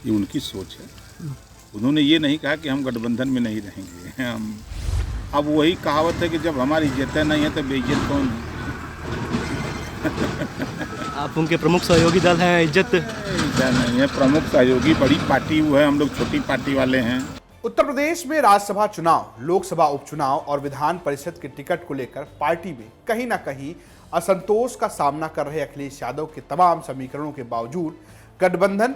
ये उनकी सोच है। उन्होंने ये नहीं कहा कि हम गठबंधन में नहीं रहेंगे। हम अब वही कहावत है कि जब हमारी इज्जत नहीं है तो बेइज्जत कौन है। आप उनके प्रमुख सहयोगी दल हैं, इज्जत ऐसा नहीं है, प्रमुख सहयोगी बड़ी पार्टी वो है, हम लोग छोटी पार्टी वाले हैं। उत्तर प्रदेश में राज्यसभा चुनाव, लोकसभा उपचुनाव और विधान परिषद के टिकट को लेकर पार्टी में कहीं ना कहीं असंतोष का सामना कर रहे अखिलेश यादव के तमाम समीकरणों के बावजूद गठबंधन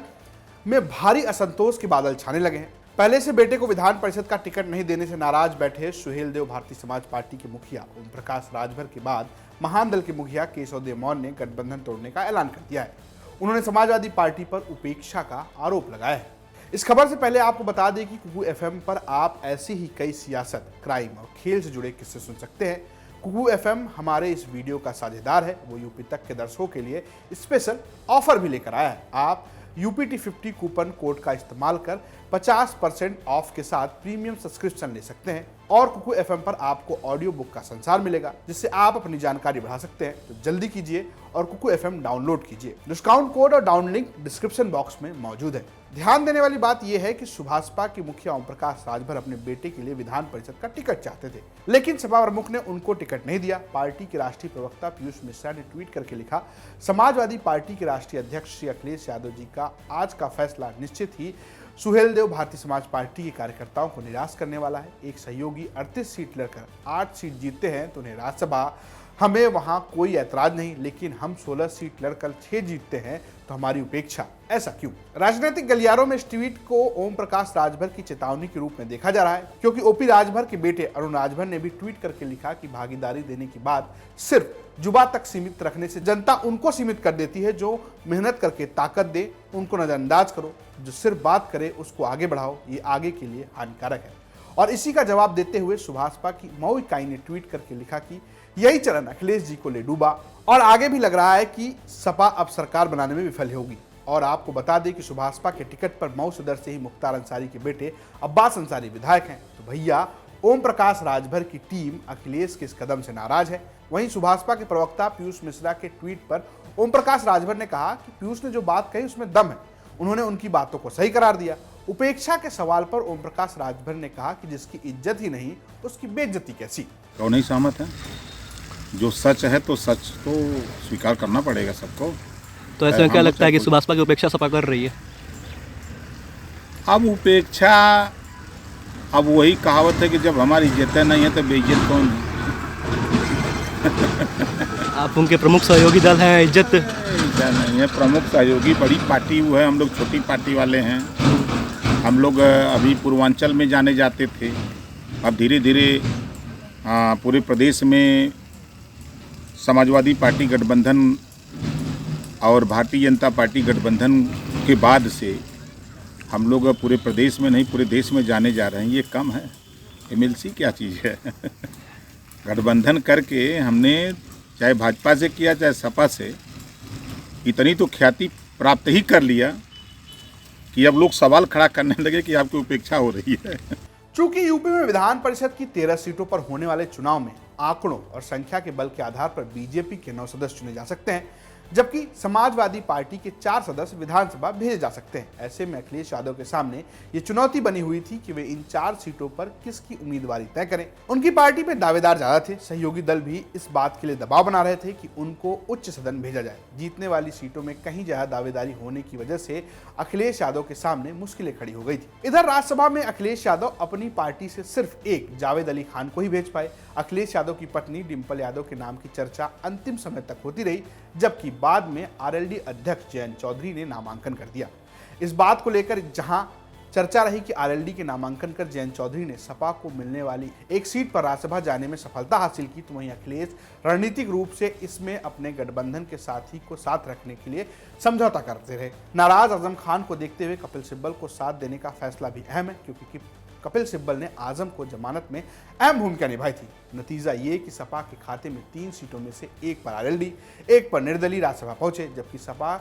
में भारी असंतोष के बादल छाने लगे हैं। पहले से बेटे को विधान परिषद का टिकट नहीं देने से नाराज बैठे सुहेलदेव भारतीय समाज पार्टी के मुखिया ओम प्रकाश राजभर के बाद महान दल के मुखिया केशव देव मौर्य ने गठबंधन तोड़ने का ऐलान कर दिया है। उन्होंने समाजवादी पार्टी पर उपेक्षा का आरोप लगाया है। इस खबर से पहले आपको बता दें कि कुकू एफएम पर आप ऐसी ही कई सियासत, क्राइम और खेल से जुड़े किस्से सुन सकते हैं। कुकू एफएम हमारे इस वीडियो का साझेदार है। वो यूपी तक के दर्शकों के लिए स्पेशल ऑफर भी लेकर आया है। आप UPT50 कूपन कोड का इस्तेमाल कर 50% ऑफ के साथ प्रीमियम सब्सक्रिप्शन ले सकते हैं और कुकू एफएम पर आपको ऑडियो बुक का संसार मिलेगा, जिससे आप अपनी जानकारी बढ़ा सकते हैं। तो जल्दी कीजिए और कुकू एफएम डाउनलोड कीजिए। डिस्काउंट कोड और डाउन लिंक डिस्क्रिप्शन बॉक्स में मौजूद है। ध्यान देने वाली बात यह है कि सुभाषपा के मुखिया ओम प्रकाश राजभर अपने बेटे के लिए विधान परिषद का टिकट चाहते थे, लेकिन सपा प्रमुख ने उनको टिकट नहीं दिया। पार्टी के राष्ट्रीय प्रवक्ता पीयूष मिश्रा ने ट्वीट करके लिखा, समाजवादी पार्टी के राष्ट्रीय अध्यक्ष श्री अखिलेश यादव जी का आज का फैसला निश्चित ही सुहेलदेव भारतीय समाज पार्टी के कार्यकर्ताओं को निराश करने वाला है। एक सहयोगी 38 सीट लड़कर 8 सीट जीतते हैं तो उन्हें राज्यसभा, हमें वहां कोई ऐतराज नहीं, लेकिन हम 16 सीट लड़कर 6 जीतते हैं तो हमारी उपेक्षा। ऐसा क्यों? राजनीतिक गलियारों में इस ट्वीट को ओम प्रकाश राजभर की चेतावनी के रूप में देखा जा रहा है, क्योंकि ओपी राजभर के बेटे अरुण राजभर ने भी ट्वीट करके लिखा कि भागीदारी देने की बात सिर्फ जुबा तक सीमित रखने से जनता उनको सीमित कर देती है। जो मेहनत करके ताकत दे उनको नजरअंदाज करो, जो सिर्फ बात करे उसको आगे बढ़ाओ, ये आगे के लिए हानिकारक है। और इसी का जवाब देते हुए सुभाषपा की मऊ इकाई ने ट्वीट करके लिखा कि यही चरण अखिलेश जी को ले डूबा और आगे भी लग रहा है कि सपा अब सरकार बनाने में विफल होगी। और आपको बता दें कि सुभाषपा के टिकट पर मऊ सदर से ही मुख्तार अंसारी के बेटे अब्बास अंसारी विधायक हैं। तो भैया ओम प्रकाश राजभर की टीम अखिलेश के इस कदम से नाराज है। वहीं सुभाषपा के प्रवक्ता पीयूष मिश्रा के ट्वीट पर ओम प्रकाश राजभर ने कहा कि पीयूष ने जो बात कही उसमें दम है, उन्होंने उनकी बातों को सही करार दिया। उपेक्षा के सवाल पर ओम प्रकाश राजभर ने कहा कि जिसकी इज्जत ही नहीं उसकी बेइज्जती कैसी। क्यों नहीं सहमत है? जो सच है तो सच तो स्वीकार करना पड़ेगा सबको। तो ऐसे में क्या लगता है कि सुभाषपा की उपेक्षा सपा कर रही है? अब उपेक्षा, अब वही कहावत है कि जब हमारी इज्जत नहीं है तो बेइज्जत कौन है। आप उनके प्रमुख सहयोगी दल हैं, इज्जत ऐसा नहीं है, प्रमुख सहयोगी बड़ी पार्टी वो है, हम लोग छोटी पार्टी वाले हैं। हम लोग अभी पूर्वांचल में जाने जाते थे, अब धीरे धीरे पूरे प्रदेश में समाजवादी पार्टी गठबंधन और भारतीय जनता पार्टी गठबंधन के बाद से हम लोग पूरे प्रदेश में नहीं पूरे देश में जाने जा रहे हैं। ये कम है? MLC क्या चीज़ है? गठबंधन करके हमने चाहे भाजपा से किया चाहे सपा से इतनी तो ख्याति प्राप्त ही कर लिया कि अब लोग सवाल खड़ा करने लगे कि आपकी उपेक्षा हो रही है। चूंकि यूपी में विधान परिषद की 13 सीटों पर होने वाले चुनाव में आंकड़ों और संख्या के बल के आधार पर बीजेपी के 9 सदस्य चुने जा सकते हैं, जबकि समाजवादी पार्टी के 4 सदस्य विधानसभा भेजे जा सकते हैं। ऐसे में अखिलेश यादव के सामने ये चुनौती बनी हुई थी कि वे इन 4 सीटों पर किसकी उम्मीदवारी तय करें। उनकी पार्टी में दावेदार ज्यादा थे। सहयोगी दल भी इस बात के लिए दबाव बना रहे थे कि उनको उच्च सदन भेजा जाए। जीतने वाली सीटों में कहीं ज्यादा दावेदारी होने की वजह से अखिलेश यादव के सामने मुश्किलें खड़ी हो गई थी। इधर राज्यसभा में अखिलेश यादव अपनी पार्टी से सिर्फ एक जावेद अली खान को ही भेज पाए। अखिलेश यादव की पत्नी डिंपल यादव के नाम की चर्चा अंतिम समय तक होती रही, जबकि बाद में RLD अध्यक्ष जयंत चौधरी ने नामांकन कर दिया। इस बात को लेकर जहां चर्चा रही कि RLD के नामांकन कर जयंत चौधरी ने सपा को मिलने वाली एक सीट पर राज्यसभा जाने में सफलता हासिल की, तो वहीं अखिलेश रणनीतिक रूप से इसमें अपने गठबंधन के साथी को साथ रखने के लिए समझौता करते रहे। नाराज आजम खान को देखते हुए कपिल सिब्बल को साथ देने का फैसला भी अहम है, क्योंकि कपिल सिब्बल ने आजम को जमानत में अहम भूमिका निभाई थी। नतीजा ये कि सपा के खाते में 3 सीटों में से एक पर RLD, एक पर निर्दलीय राज्यसभा पहुंचे, जबकि सपा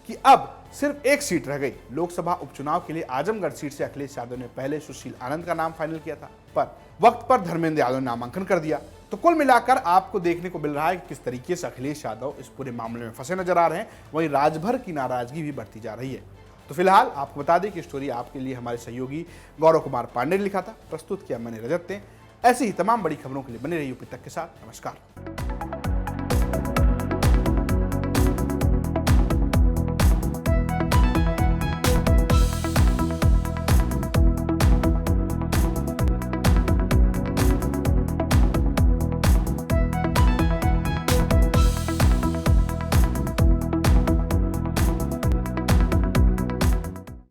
की अब सिर्फ एक सीट रह गई। लोकसभा उपचुनाव के लिए आजमगढ़ सीट से अखिलेश यादव ने पहले सुशील आनंद का नाम फाइनल किया था, पर वक्त पर धर्मेंद्र यादव ने नामांकन कर दिया। तो कुल मिलाकर आपको देखने को मिल रहा है कि किस तरीके से अखिलेश यादव इस पूरे मामले में फंसे नजर आ रहे हैं। वहीं राजभर की नाराजगी भी बढ़ती जा रही है। तो फिलहाल आपको बता दें कि स्टोरी आपके लिए हमारे सहयोगी गौरव कुमार पांडे ने लिखा था, प्रस्तुत किया मैंने रजत ने। ऐसी ही तमाम बड़ी खबरों के लिए बने रहिए यूपी तक के साथ। नमस्कार।